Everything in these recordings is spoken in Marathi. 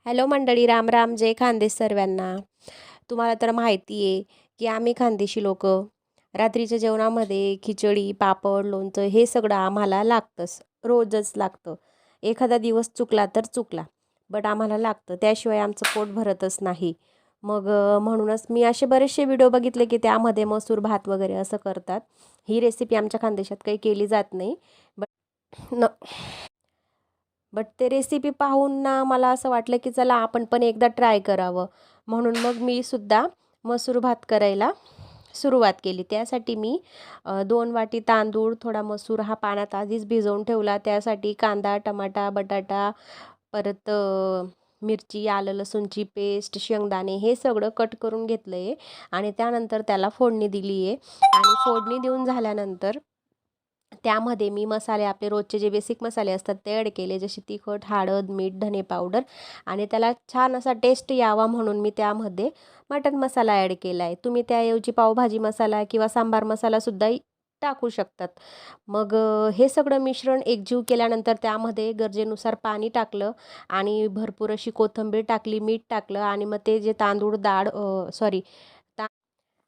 हॅलो मंडळी, राम राम, जय खानदेश सर्वांना. तुम्हाला तर माहिती आहे की आम्ही खानदेशी लोक रात्रीच्या जेवणामध्ये खिचडी, पापड, लोणचं हे सगळं आम्हाला लागतंच, रोजच लागतं. एखादा दिवस चुकला तर चुकला, बट आम्हाला लागतं, त्याशिवाय आमचं पोट भरतच नाही. मग म्हणूनच मी असे बरेचसे व्हिडिओ बघितले की त्यामध्ये मसूर भात वगैरे असं करतात. ही रेसिपी आमच्या खानदेशात काही केली जात नाही. बट बट ते रेसिपी पाहून ना मला असं वाटलं की चला आपण पण एकदा ट्राय करावं. म्हणून मग मी सुद्धा मसूर भात करायला सुरुवात केली. त्यासाठी मी 2 वाटी तांदूळ, थोडा मसूर हा पाण्यात आधीच भिजवून ठेवला. त्यासाठी कांदा, टमाटा, बटाटा, परत मिरची, आलं लसूणची पेस्ट, शेंगदाणे हे सगळं कट करून घेतलं आहे आणि त्यानंतर त्याला फोडणी दिली आहे. आणि फोडणी देऊन झाल्यानंतर त्यामध्ये मी मसाले, आपले रोजचे जे बेसिक मसाले असतात ते ॲड केले, जसे तिखट, हळद, मीठ, धने पावडर. आणि त्याला छान असा टेस्ट यावा म्हणून मी त्यामध्ये मटण मसाला ॲड केला आहे. तुम्ही त्याऐवजी पावभाजी मसाला किंवा सांबार मसालासुद्धा टाकू शकतात. मग हे सगळं मिश्रण एकजीव केल्यानंतर त्यामध्ये गरजेनुसार पाणी टाकलं आणि भरपूर अशी कोथिंबीर टाकली, मीठ टाकलं आणि मग ते जे तांदूळ डाळ सॉरी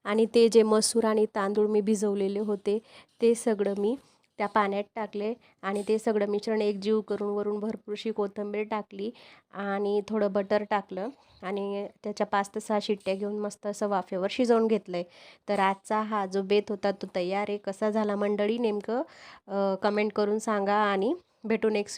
आणि ते जे मसूर आणि तांदूळ मी भिजवलेले होते ते सगळं मी त्या पाण्यात टाकले आणि ते सगळं मिश्रण एकजीव करून वरून भरपूरशी कोथिंबीर टाकली आणि थोडं बटर टाकलं आणि त्याच्या 5 ते 6 शिट्ट्या घेऊन मस्त असं वाफेवर शिजवून घेतलं आहे. तर आजचा हा जो बेत होता तो तयार आहे. कसा झाला मंडळी नेमकं कमेंट करून सांगा आणि भेटू नेक्स्ट